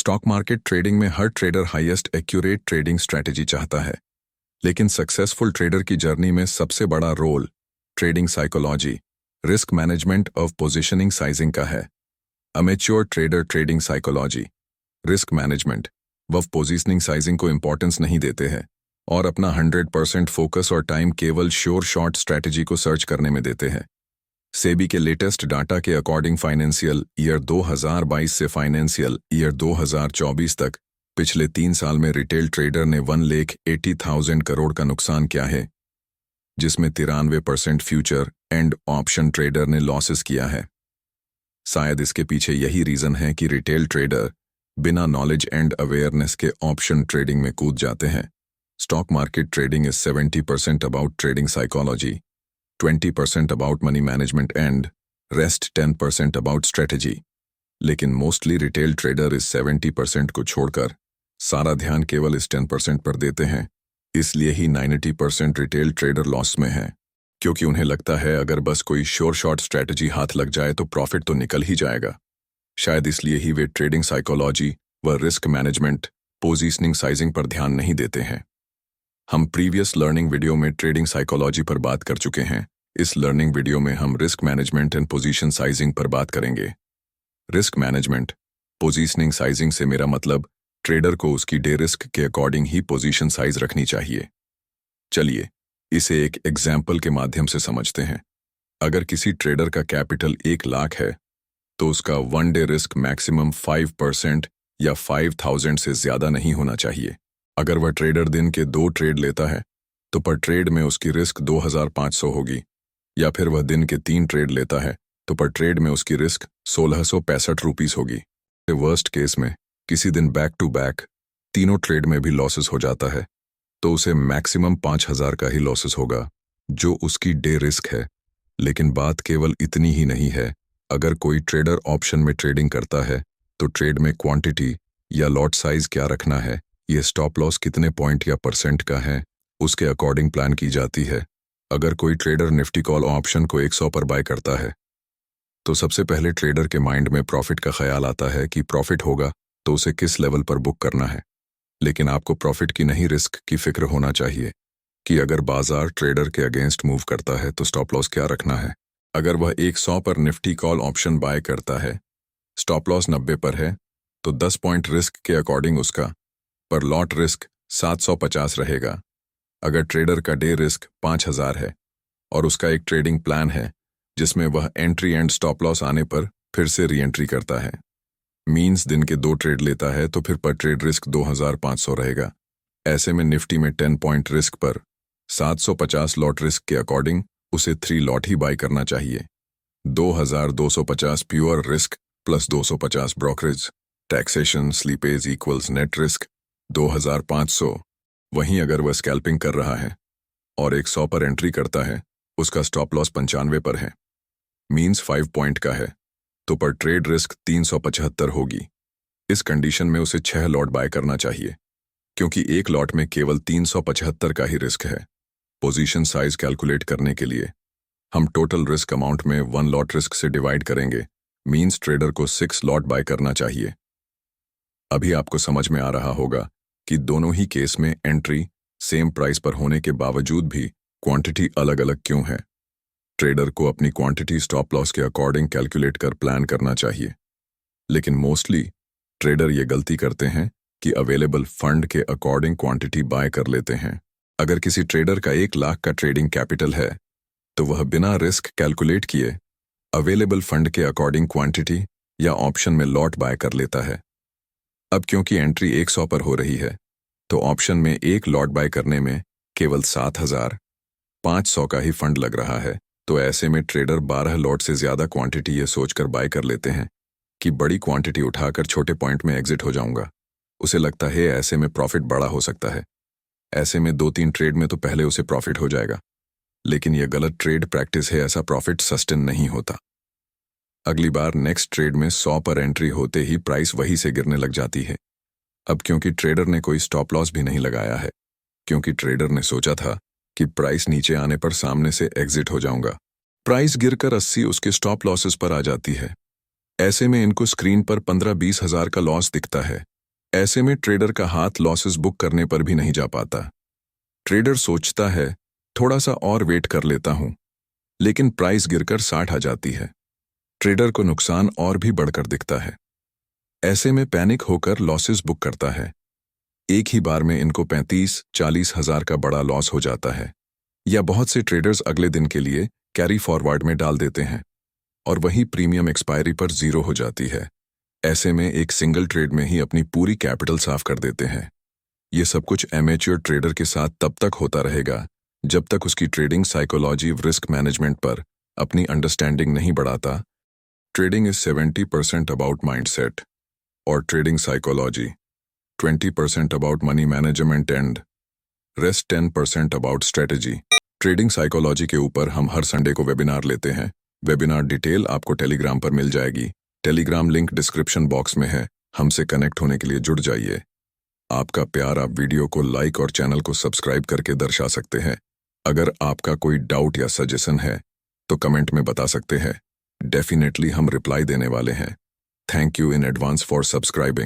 Stock market trading में हर trader highest accurate trading strategy चाहता है, लेकिन सक्सेसफुल ट्रेडर की जर्नी में सबसे बड़ा role trading psychology, risk management of positioning sizing का है। Amateur trader trading psychology, risk management व पोजीशनिंग साइजिंग को इंपॉर्टेंस नहीं देते हैं और अपना 100% फोकस और टाइम केवल श्योर शॉर्ट स्ट्रैटेजी को सर्च करने में देते हैं। सेबी के लेटेस्ट डाटा के अकॉर्डिंग फाइनेंशियल ईयर 2022 से फाइनेंशियल ईयर 2024 तक पिछले 3 साल में रिटेल ट्रेडर ने 1,80,000 करोड़ का नुकसान किया है, जिसमें 93% फ्यूचर एंड ऑप्शन ट्रेडर ने लॉसेस किया है। शायद इसके पीछे यही रीजन है कि रिटेल ट्रेडर बिना नॉलेज एंड अवेयरनेस के ऑप्शन ट्रेडिंग में कूद जाते हैं। Stock market trading is 70% about trading psychology, 20% about money management and rest 10% about strategy. लेकिन मोस्टली रिटेल ट्रेडर इस 70% को छोड़कर सारा ध्यान केवल इस 10% पर देते हैं। इसलिए ही 90% रिटेल ट्रेडर लॉस में है, क्योंकि उन्हें लगता है अगर बस कोई श्योर शॉर्ट स्ट्रेटेजी हाथ लग जाए तो प्रॉफिट तो निकल ही जाएगा। शायद इसलिए ही वे ट्रेडिंग साइकोलॉजी व रिस्क मैनेजमेंट, पोजीशनिंग साइजिंग पर ध्यान नहीं देते हैं। हम प्रीवियस लर्निंग वीडियो में ट्रेडिंग साइकोलॉजी पर बात कर चुके हैं। इस लर्निंग वीडियो में हम risk management and position sizing पर बात करेंगे। रिस्क मैनेजमेंट, पोजीशनिंग साइजिंग से मेरा मतलब ट्रेडर को उसकी डे रिस्क के अकॉर्डिंग ही पोजीशन साइज रखनी चाहिए। चलिए इसे एक एग्जाम्पल के माध्यम से समझते हैं। अगर किसी ट्रेडर का कैपिटल 1 लाख है तो उसका 1 डे रिस्क मैक्सिमम 5% या 5,000 से ज्यादा नहीं होना चाहिए। अगर वह ट्रेडर दिन के 2 ट्रेड लेता है तो पर ट्रेड में उसकी रिस्क 2,500 होगी, या फिर वह दिन के 3 ट्रेड लेता है तो पर ट्रेड में उसकी रिस्क 1,665 रुपीस होगी। वर्स्ट केस में किसी दिन बैक टू बैक तीनों ट्रेड में भी लॉसेस हो जाता है तो उसे मैक्सिमम 5,000 का ही लॉसेस होगा, जो उसकी डे रिस्क है। लेकिन बात केवल इतनी ही नहीं है। अगर कोई ट्रेडर ऑप्शन में ट्रेडिंग करता है तो ट्रेड में क्वांटिटी या लॉट साइज क्या रखना है, ये स्टॉप लॉस कितने पॉइंट या परसेंट का है, उसके अकॉर्डिंग प्लान की जाती है। अगर कोई ट्रेडर निफ्टी कॉल ऑप्शन को 100 पर बाय करता है तो सबसे पहले ट्रेडर के माइंड में प्रॉफिट का ख्याल आता है कि प्रॉफिट होगा तो उसे किस लेवल पर बुक करना है। लेकिन आपको प्रॉफिट की नहीं रिस्क की फिक्र होना चाहिए कि अगर बाजार ट्रेडर के अगेंस्ट मूव करता है तो स्टॉप लॉस क्या रखना है। अगर वह 100 पर निफ्टी कॉल ऑप्शन बाय करता है, स्टॉप लॉस 90 पर है तो 10 पॉइंट रिस्क के अकॉर्डिंग उसका पर लॉट रिस्क 750 रहेगा। अगर ट्रेडर का डे रिस्क 5,000 है और उसका एक ट्रेडिंग प्लान है जिसमें वह एंट्री एंड स्टॉप लॉस आने पर फिर से री एंट्री करता है, मींस दिन के 2 ट्रेड लेता है तो फिर पर ट्रेड रिस्क 2,500 रहेगा। ऐसे में निफ्टी में 10 पॉइंट रिस्क पर 750 लॉट रिस्क के अकॉर्डिंग उसे 3 लॉट ही बाय करना चाहिए। 2,250 pure risk plus 250 brokerage, taxation, slippage equals net risk 2,500। वहीं अगर वह स्कैल्पिंग कर रहा है और 100 पर एंट्री करता है, उसका स्टॉप लॉस 95 पर है, मींस 5 पॉइंट का है, तो पर ट्रेड रिस्क 375 होगी। इस कंडीशन में उसे 6 लॉट बाय करना चाहिए, क्योंकि एक लॉट में केवल 375 का ही रिस्क है। पोजीशन साइज कैलकुलेट करने के लिए हम टोटल रिस्क अमाउंट में 1 लॉट रिस्क से डिवाइड करेंगे, मींस ट्रेडर को 6 लॉट बाय करना चाहिए। अभी आपको समझ में आ रहा होगा कि दोनों ही केस में एंट्री सेम प्राइस पर होने के बावजूद भी क्वांटिटी अलग अलग क्यों है। ट्रेडर को अपनी क्वांटिटी स्टॉप लॉस के अकॉर्डिंग कैलकुलेट कर प्लान करना चाहिए। लेकिन मोस्टली ट्रेडर ये गलती करते हैं कि अवेलेबल फंड के अकॉर्डिंग क्वांटिटी बाय कर लेते हैं। अगर किसी ट्रेडर का 1 लाख का ट्रेडिंग कैपिटल है तो वह बिना रिस्क कैलकुलेट किए अवेलेबल फंड के अकॉर्डिंग क्वांटिटी या ऑप्शन में लॉट बाय कर लेता है। अब क्योंकि एंट्री 100 पर हो रही है तो ऑप्शन में 1 लॉट बाय करने में केवल 7,500 का ही फंड लग रहा है। तो ऐसे में ट्रेडर 12 लॉट से ज्यादा क्वांटिटी ये सोचकर बाय कर लेते हैं कि बड़ी क्वांटिटी उठाकर छोटे पॉइंट में एग्जिट हो जाऊंगा। उसे लगता है ऐसे में प्रॉफिट बड़ा हो सकता है। ऐसे में 2-3 ट्रेड में तो पहले उसे प्रॉफिट हो जाएगा। लेकिन यह गलत ट्रेड प्रैक्टिस है, ऐसा प्रॉफिट सस्टेन नहीं होता। अगली बार नेक्स्ट ट्रेड में 100 पर एंट्री होते ही प्राइस वहीं से गिरने लग जाती है। अब क्योंकि ट्रेडर ने कोई स्टॉप लॉस भी नहीं लगाया है, क्योंकि ट्रेडर ने सोचा था कि प्राइस नीचे आने पर सामने से एग्जिट हो जाऊंगा, प्राइस गिरकर 80 उसके स्टॉप लॉसेस पर आ जाती है। ऐसे में इनको स्क्रीन पर 15-20 हज़ार का लॉस दिखता है, ऐसे में ट्रेडर का हाथ लॉसेस बुक करने पर भी नहीं जा पाता। ट्रेडर सोचता है थोड़ा सा और वेट कर लेता हूं, लेकिन प्राइस गिरकर 60 आ जाती है। ट्रेडर को नुकसान और भी बढ़कर दिखता है। ऐसे में पैनिक होकर लॉसेस बुक करता है। एक ही बार में इनको 35-40 हजार का बड़ा लॉस हो जाता है। या बहुत से ट्रेडर्स अगले दिन के लिए कैरी फॉरवर्ड में डाल देते हैं और वही प्रीमियम एक्सपायरी पर 0 हो जाती है। ऐसे में एक सिंगल ट्रेड में ही अपनी पूरी कैपिटल साफ कर देते हैं। ये सब कुछ एमेच्योर ट्रेडर के साथ तब तक होता रहेगा जब तक उसकी ट्रेडिंग साइकोलॉजी रिस्क मैनेजमेंट पर अपनी अंडरस्टैंडिंग नहीं बढ़ाता। ट्रेडिंग इज 70% अबाउट माइंडसेट और trading psychology 20% about money management and rest 10% about strategy. Trading psychology के ऊपर हम हर संडे को वेबिनार लेते हैं। वेबिनार डिटेल आपको टेलीग्राम पर मिल जाएगी। टेलीग्राम लिंक डिस्क्रिप्शन बॉक्स में है। हमसे कनेक्ट होने के लिए जुड़ जाइए। आपका प्यार आप वीडियो को लाइक और चैनल को सब्सक्राइब करके दर्शा सकते हैं। अगर आपका कोई डाउट या सजेशन है तो कमेंट में बता सकते हैं। डेफिनेटली हम रिप्लाई देने वाले हैं। Thank you in advance for subscribing.